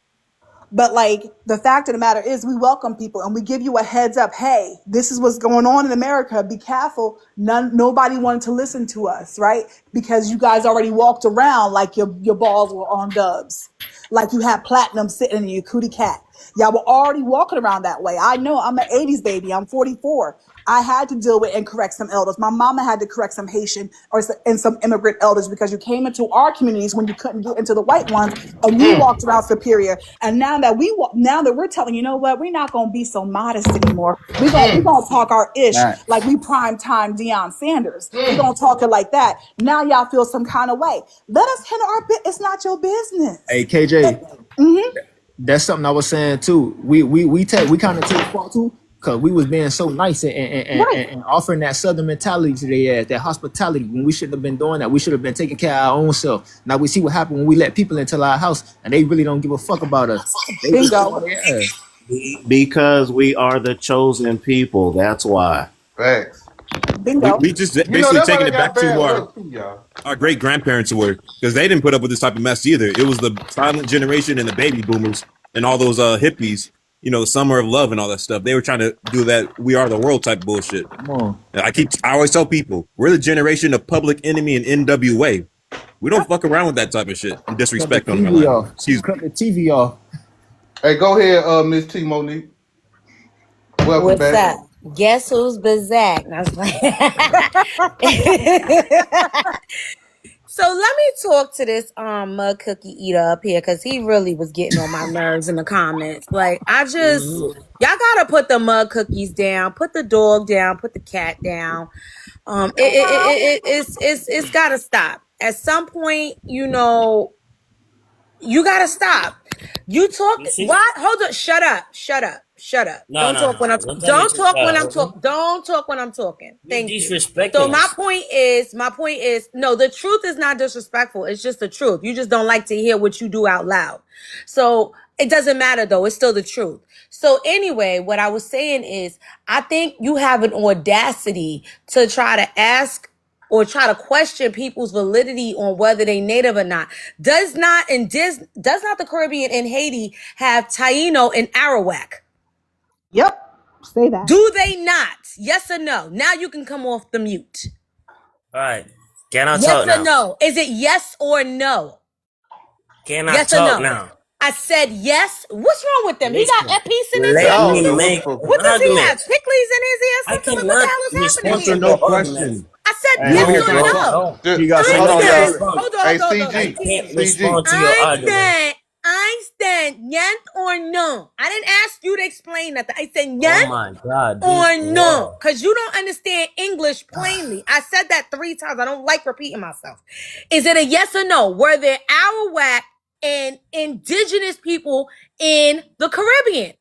But like the fact of the matter is, we welcome people and we give you a heads up. Hey, this is what's going on in America. Be careful. Nobody wanted to listen to us, right? Because you guys already walked around like your balls were on dubs, like you had platinum sitting in your cootie cat. Y'all were already walking around that way. I know. I'm an '80s baby. I'm 44. I had to deal with and correct some elders. My mama had to correct some Haitian and some immigrant elders because you came into our communities when you couldn't get into the white ones, and we walked around superior. And now that we're telling you know what, we're not gonna be so modest anymore. We're gonna talk our ish like Facts. we prime time Deion Sanders. We're gonna talk it like that. Now y'all feel some kind of way. Let us handle our bit. It's not your Hey, business. KJ, Mhm. that's something I was saying too. We kind of take fault too, cause we was being so nice Right. and offering that southern mentality to their ass, that hospitality, when we shouldn't have been doing that. We should have been taking care of our own self. Now we see what happened when we let people into our house and they really don't give a fuck about us. They just Bingo. on their ass. Because we are the chosen people. That's why. Facts. Bingo. We just You know, basically that's why taking they it got back to bad our luck too, y'all. our great grandparents were, because they didn't put up with this type of mess either. It was the silent generation and the baby boomers and all those hippies, you know, summer of love and all that stuff. They were trying to do that we are the world type bullshit. Come on. And I always tell people, we're the generation of Public Enemy and NWA. We don't fuck around with that type of shit and Cut the disrespect on our TV land. off. Excuse me. Cut the TV off. Hey, go ahead, Miss T Monique. Welcome What's back. up? Guess who's Bazak? And I was like, so let me talk to this mud cookie eater up here because he really was getting on my nerves in the comments. Like, Mhm. y'all gotta put the mud cookies down, put the dog down, put the cat down. It's gotta stop. At some point, you gotta stop. You talk. You see? What? Hold on. Shut up. Shut up. Shut up. No, Don't no, talk when I'm. no. Don't tell me Don't to talk shut when up. I'm talking. Don't talk when I'm talking. You Thank you. So disrespecting my us. point is. My point is. No, the truth is not disrespectful. It's just the truth. You just don't like to hear what you do out loud. So it doesn't matter though. It's still the truth. So anyway, what I was saying is, I think you have an audacity to try to ask or try to question people's validity on whether they native or not. Does not the Caribbean and Haiti have Taino and Arawak? Yep. Say that. Do they not? Yes or no? Now you can come off the mute. All right. Can I Yes talk or now? no? Is it yes or no? Can I Yes or talk no? now? I said yes. What's wrong with them? He got Listen, a piece in his let ear. Y'all me know what the make fuck What an going does on. he argument. have? Ticklies in his ear? I Something? What the cannot hell is happening respond Answer to here? no your argument. question. I said Hey, yes Hold hold on, on, or bro. Frank. no. No, You got I some Hold more on, cannot Einstein. y'all. time. respond. Hey, Hold on. I He CG, can't. can't CG. respond to your argument. Einstein, yes or no? I didn't ask you to explain nothing. I said Oh yes my God, this or no, wow. because you don't understand English plainly. I said that 3 times. I don't like repeating myself. Is it a yes or no? Were there Arawak and indigenous people in the Caribbean?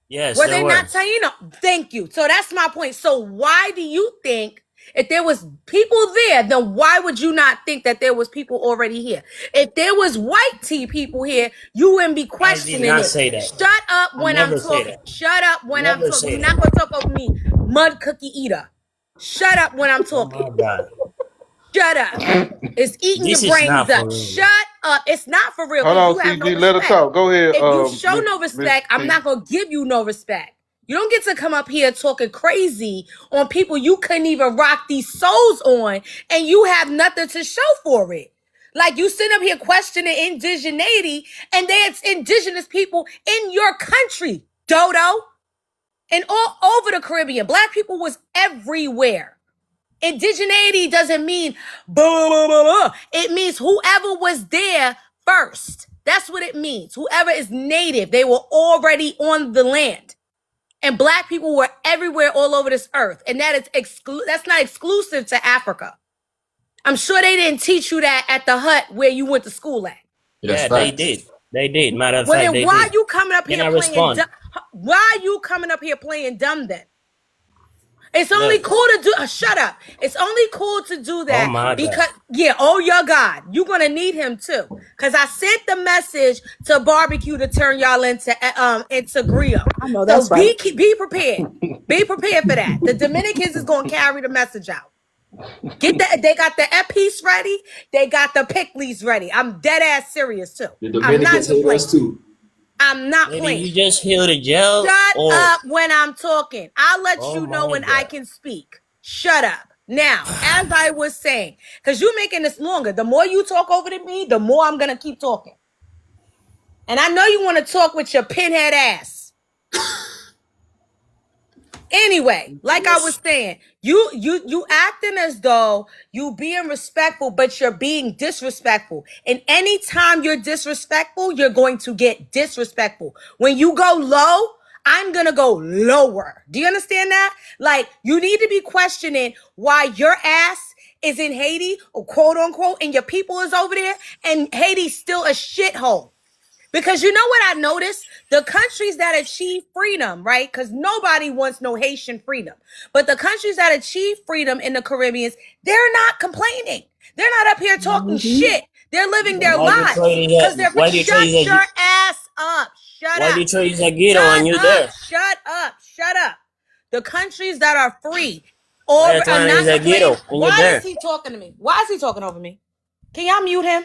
Yes, Were there they were. not Taino? Thank you. So that's my point. So why do you think if there was people there, then why would you not think that there was people already here? If there was white tea people here, you wouldn't be I did questioning not it. say that. Shut up I when I'm never say talking. that. Shut up when I'm Never talking. say You're that. not gonna talk over me, mud cookie eater. Shut up when I'm Oh talking. my God. Shut up. It's eating your This is brains not up. for real. Shut up. It's not for real Hold because on, you have no CG. Let her respect. talk. Go ahead, If you show no Miss respect, I'm T. not gonna give you no respect. You don't get to come up here talking crazy on people you couldn't even rock these souls on, and you have nothing to show for it. Like you sit up here questioning indigeneity, and there's indigenous people in your country, Dodo, and all over the Caribbean. Black people was everywhere. Indigeneity doesn't mean blah, blah, blah, blah. It means whoever was there first. That's what it means. Whoever is native, they were already on the land. And black people were everywhere all over this earth. And that is that's not exclusive to Africa. I'm sure they didn't teach you that at the hut where you went to school at. That's Yeah, they facts. did. They did. Matter of Well, fact, then they why did. you coming up Can here I playing respond? dumb? Why you coming up here playing dumb then? It's only Look. cool to do. Shut up. It's only cool to do Oh that my God. because oh your God, you're gonna need him too. Cause I sent the message to barbecue to turn y'all into grill. I know So that's right. be prepared. Be prepared for that. The Dominicans is gonna carry the message out. Get that. They got the piece ready. They got the pickles ready. I'm dead ass serious too. The I'm not Dominicans even hate playing. us too. I'm not Lady, playing. you just healed the gel Shut or up when I'm talking. I'll let oh you know my when I God. can speak. Shut up. Now, as I was saying, because you're making this longer. The more you talk over to me, the more I'm going to keep talking. And I know you want to talk with your pinhead ass. Anyway, like I was saying, you acting as though you being respectful, but you're being disrespectful. And anytime you're disrespectful, you're going to get disrespectful. When you go low, I'm gonna go lower. Do you understand that? Like you need to be questioning why your ass is in Haiti, or quote unquote, and your people is over there, and Haiti's still a shithole. Because you know what I noticed? The countries that achieve freedom, right? Because nobody wants no Haitian freedom. But the countries that achieve freedom in the Caribbean, they're not complaining. They're not up here talking shit. They're living their Why lives. Detroit is Because that? they're, Why Detroit shut is your that? ass up. Shut Why up. Detroit is that ghetto Shut and you up. there? Shut up. Shut up. The countries that are free Why or are Atlanta is not that ghetto complaining. and you're Why is there? he talking to me? Why is he talking over me? Can y'all mute him?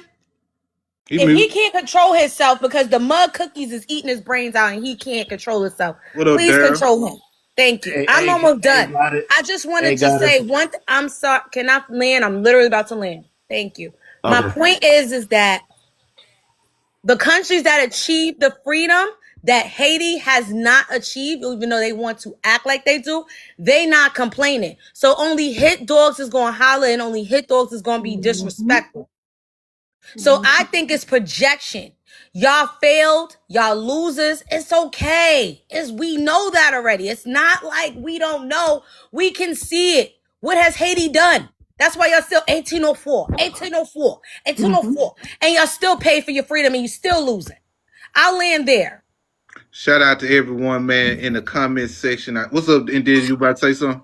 He If he mute. can't control himself because the mud cookies is eating his brains out and he can't control himself, What up, please Daryl? control him. Thank you. I'm almost done. Got it. I just Hey, wanted to got it. say one thing. I'm sorry. Can I land? I'm literally about to land. Thank you. My Okay. point is that the countries that achieve the freedom that Haiti has not achieved, even though they want to act like they do, they not complaining. So only hit dogs is going to holler and only hit dogs is going to be disrespectful. So I think it's projection. Y'all failed, y'all losers. It's okay. We know that already. It's not like we don't know. We can see it. What has Haiti done? That's why y'all still 1804, 1804, 1804. And y'all still pay for your freedom and you still losing. I'll land there. Shout out to everyone, man, in the comment section. What's up, Indeed? You about to say something?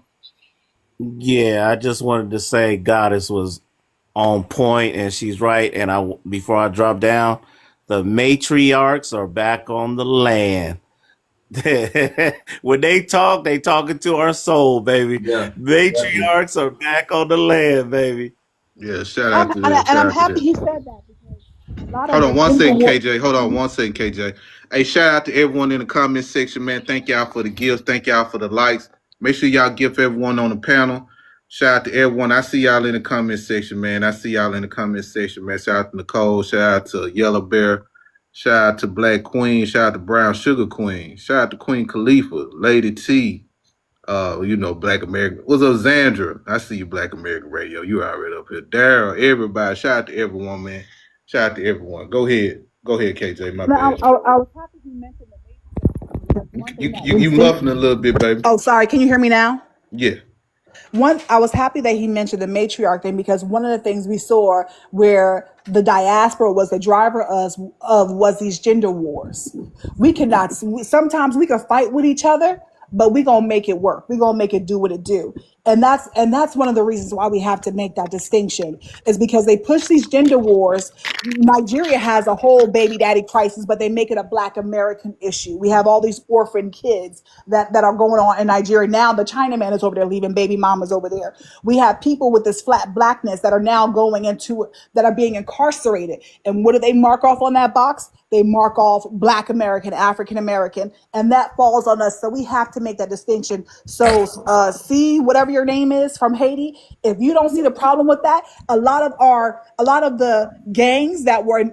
Yeah, I just wanted to say Goddess was on point and she's right. And before I drop down, the matriarchs are back on the land. When they talk, they talking to our soul, baby. Yeah. Matriarchs are back on the land, baby. Yeah, shout out to that. And Shout I'm out to happy that. you said that because a lot Hold of on the one things second, that KJ. Hold on one second, KJ. Hey, shout out to everyone in the comment section, man. Thank y'all for the gifts. Thank y'all for the likes. Make sure y'all give everyone on the panel. Shout out to everyone. I see y'all in the comment section, man. I see y'all in the comment section, man. Shout out to Nicole. Shout out to Yellow Bear. Shout out to Black Queen. Shout out to Brown Sugar Queen. Shout out to Queen Khalifa, Lady T. Black American. What's up, Zandra? I see you, Black American Radio. You already up here. Daryl, everybody. Shout out to everyone, man. Shout out to everyone. Go ahead, KJ. My bad. I was happy you mentioned the matriarch. You muffling a little bit, baby. Oh, sorry. Can you hear me now? Yeah. I was happy that he mentioned the matriarch thing, because one of the things we saw where the diaspora was the driver of was these gender wars. Sometimes we can fight with each other, but we gonna make it work. We gonna make it do what it do. And that's one of the reasons why we have to make that distinction, is because they push these gender wars. Nigeria has a whole baby daddy crisis, but they make it a Black American issue. We have all these orphan kids that are going on in Nigeria. Now the Chinaman is over there leaving baby mamas over there. We have people with this flat blackness that are now that are being incarcerated. And what do they mark off on that box? They mark off Black American, African American, and that falls on us. So we have to make that distinction. So see, whatever your name is from Haiti, if you don't see the problem with that, a lot of the gangs that were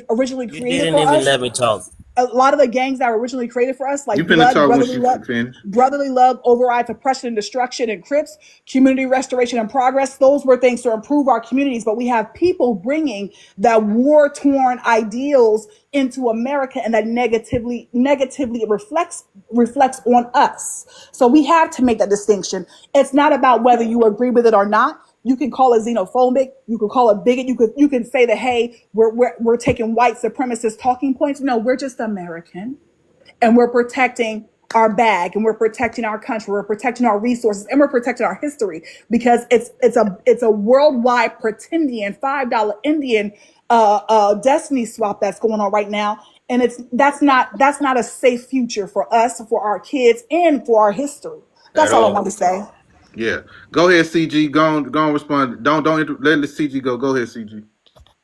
originally You created didn't for even us, let me talk. a lot of the gangs that were originally created for us, like You finna Blood, talk when you finish. Brotherly Love, Override, Suppression and Destruction, and Crips, Community Restoration and Progress, those were things to improve our communities. But we have people bringing that war-torn ideals into America, and that negatively reflects on us. So we have to make that distinction. It's not about whether you agree with it or not. You can call it xenophobic. You can call it bigot. You can say that, hey, we're taking white supremacist talking points. No, we're just American, and we're protecting our bag, and we're protecting our country. We're protecting our resources, and we're protecting our history, because it's a worldwide pretendian $5 Indian destiny swap that's going on right now, and that's not a safe future for us, for our kids, and for our history. That's all I want to say. Yeah. Go ahead, CG. Go on respond. Don't let the CG go. Go ahead, CG.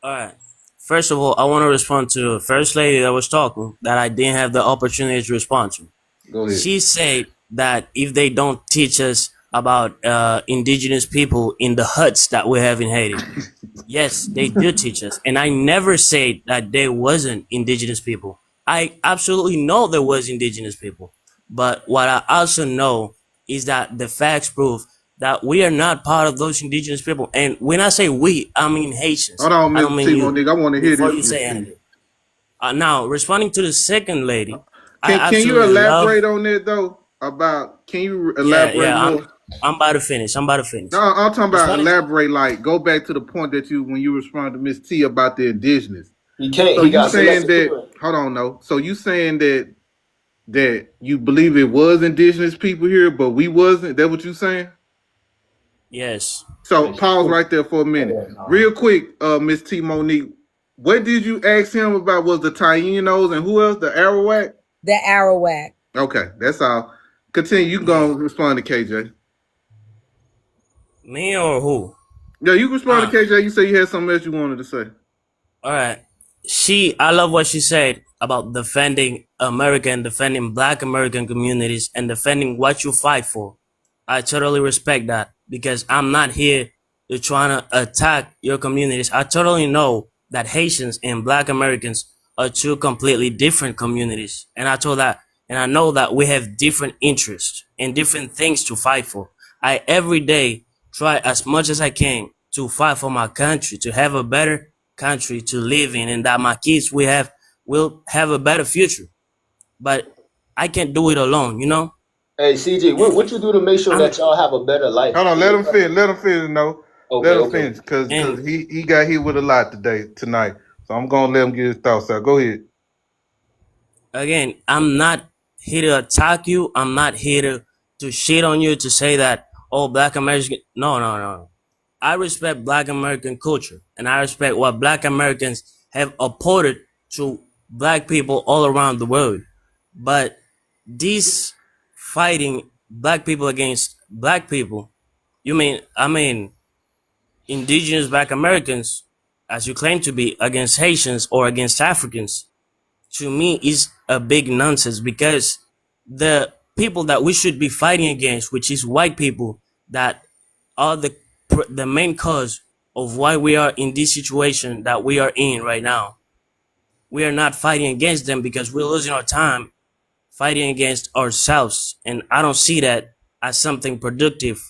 All right. First of all, I want to respond to the first lady that was talking that I didn't have the opportunity to respond to. Go ahead. She said that if they don't teach us about indigenous people in the huts that we have in Haiti, yes, they do teach us. And I never said that there wasn't indigenous people. I absolutely know there was indigenous people. But what I also know is that the facts prove that we are not part of those indigenous people. And when I say we, I mean Haitians. Hold on, Mr. Timo, nigga. I want to hear Before this. you say anything. Now, responding to the second lady, can you elaborate on that though? Can you elaborate more? I'm about to finish. No, I'm talking about elaborate. Like, go back to the point that when you responded to Miss T about the indigenous. He can't. So you saying that? Hold on, no. So you saying that you believe it was indigenous people here, but we wasn't? That what you saying? Yes. So pause right there for a minute, real quick, Miss T Monique. What did you ask him about? Was the Tainos and who else? The Arawak? The Arawak. Okay, that's all. Continue. You gonna respond to KJ? Me or who? Yeah, you respond to KJ. You say you had something else you wanted to say. All right. I love what she said about defending America and defending Black American communities and defending what you fight for. I totally respect that, because I'm not here to try to attack your communities. I totally know that Haitians and Black Americans are two completely different communities. And I know that we have different interests and different things to fight for. I every day try as much as I can to fight for my country, to have a better country to live in, and that my kids will have a better future. But I can't do it alone, you know? Hey, CJ, what you do to make sure that y'all have a better life? Hold on, let him finish, no. Okay, let him finish, because he got hit with a lot tonight. So I'm going to let him get his thoughts out. Go ahead. Again, I'm not here to attack you. I'm not here to shit on you, to say that, oh, Black American. No. I respect Black American culture, and I respect what Black Americans have apported to Black people all around the world. But this fighting Black people against Black people, indigenous Black Americans, as you claim to be, against Haitians or against Africans, to me is a big nonsense, because the people that we should be fighting against, which is white people, that are the main cause of why we are in this situation that we are in right now. we are not fighting against them because we're losing our time fighting against ourselves. And I don't see that as something productive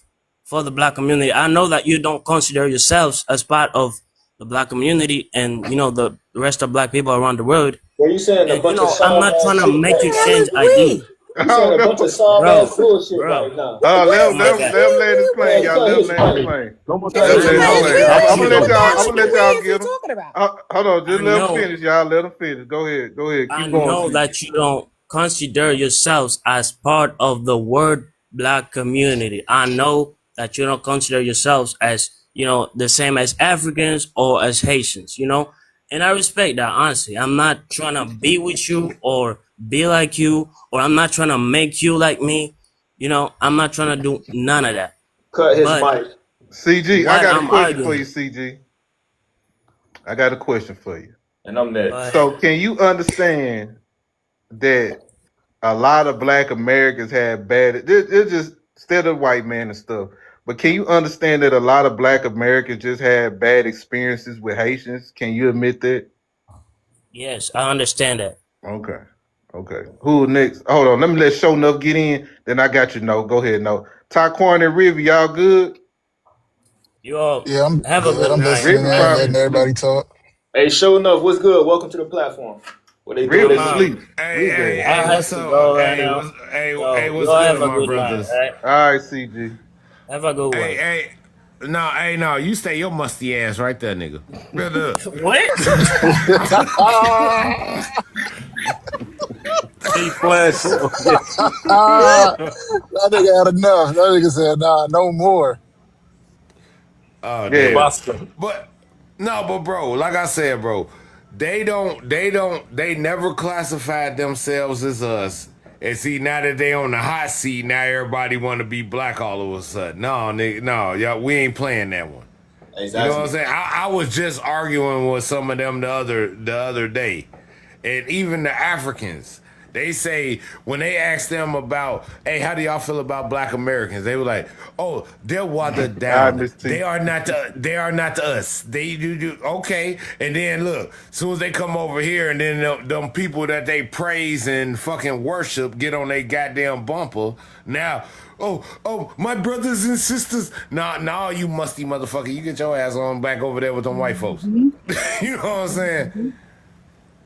for the black community. I know that you don't consider yourselves as part of the black community and, you know, the rest of black people around the world. Well, you saying a And, you bunch of know, I'm soft not ass trying to shit make right you I now. change agree. ID. You Oh, saying a bunch no. of soft Bro, ass bullshit bro, right now. Oh, oh my God. let him land his plane, Man, y'all. cut Let him his land his plane. plane. If Let him he's land his playing, I plane. we know let I'm you gonna you let put don't y'all. down I'm like gonna the let consider. y'all weeds. What get you him. talking about? Hold on, I just let him know, finish, y'all. Let him finish. Go ahead, go ahead. I Keep going, know CG. that you don't consider yourselves as part of the word black community. I know that you don't consider yourselves as, you know, the same as Africans or as Haitians, you know, and I respect that, honestly. I'm not trying to be with you or be like you, or I'm not trying to make you like me. You know, I'm not trying to do none of that. Cut his But mic. CG, I what got a I'm question for you, arguing, CG. I got a question for you. And I'm go next. ahead. So, can you understand that a lot of Black Americans have bad? It's just instead of white man and stuff. But can you understand that a lot of Black Americans just had bad experiences with Haitians? Can you admit that? Yes, I understand that. Okay. Okay. Who next? Hold on. Let me let Show Enough get in. Then I got you. No. Go ahead. No. Taquan and River, y'all good? You all Yeah, I'm have a good. good I'm one. listening River in, probably letting everybody sleep. talk. Hey, show enough. What's good? Welcome to the platform. What they do? What River they I'm do? out. sleep. Hey, His hey, ass. hey, I have what's to up? go right Hey, now. hey, So you what's all have good, a my good night, brothers? right? All right, CG. Have a good Hey, one. no, you stay your musty ass right there, nigga. Brother. What? He flashed. That nigga had enough. That nigga said, nah, no more. Oh Yeah. damn. Boston. But no, but bro, like I said, bro, they never classified themselves as us. And see, now that they on the hot seat, now everybody want to be black all of a sudden. No, nigga, no, y'all, we ain't playing that one. You know what I'm Exactly. saying? I was just arguing with some of them the other day, and even the Africans. They say when they ask them about, hey, how do y'all feel about Black Americans? They were like, oh, they're watered All right, down. Miss T. They are not us. They do okay. And then look, as soon as they come over here, and then them people that they praise and fucking worship get on their goddamn bumper. Now, oh, my brothers and sisters. Nah, you musty motherfucker. You get your ass on back over there with them white folks. You know what I'm saying?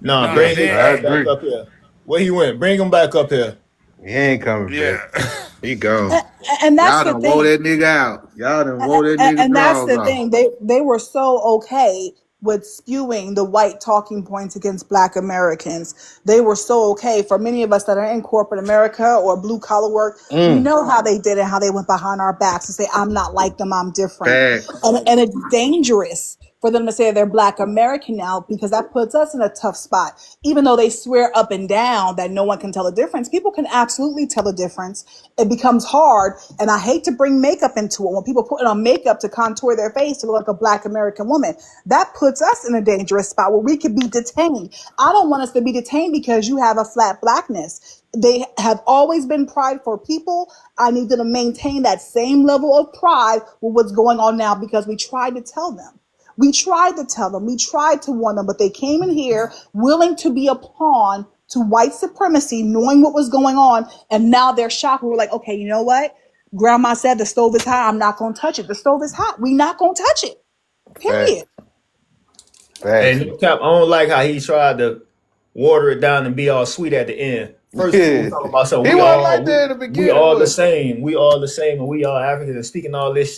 Nah, Nah, bring they, his I ass hey, back agree. up here. Where he went? Bring him back up here. He ain't coming back. yeah. He gone. And, and that's Y'all the done wore thing. that nigga out. Y'all done wore that nigga And that's draws the off. thing. They were so okay with spewing the white talking points against black Americans. They were so okay for many of us that are in corporate America or blue collar work. We Mm. know how they did it, how they went behind our backs and say, I'm not like them, I'm different. Facts. And it's dangerous for them to say they're black American now because that puts us in a tough spot. Even though they swear up and down that no one can tell the difference, people can absolutely tell the difference. It becomes hard. And I hate to bring makeup into it. When people put on makeup to contour their face to look like a black American woman, that puts us in a dangerous spot where we could be detained. I don't want us to be detained because you have a flat blackness. They have always been prideful people. I need them to maintain that same level of pride with what's going on now because we tried to tell them. We tried to tell them, we tried to warn them, but they came in here willing to be a pawn to white supremacy, knowing what was going on. And now they're shocked. We're like, okay, you know what? Grandma said the stove is hot. I'm not going to touch it. The stove is hot. We're not going to touch it. Facts. Period. Hey, Facts. no cap. I don't like how he tried to water it down and be all sweet at the end. First, he was Yeah. talking about something. He wasn't like that in the We beginning, all the was he? same. We all the same, and we all Africans and speaking all this shit.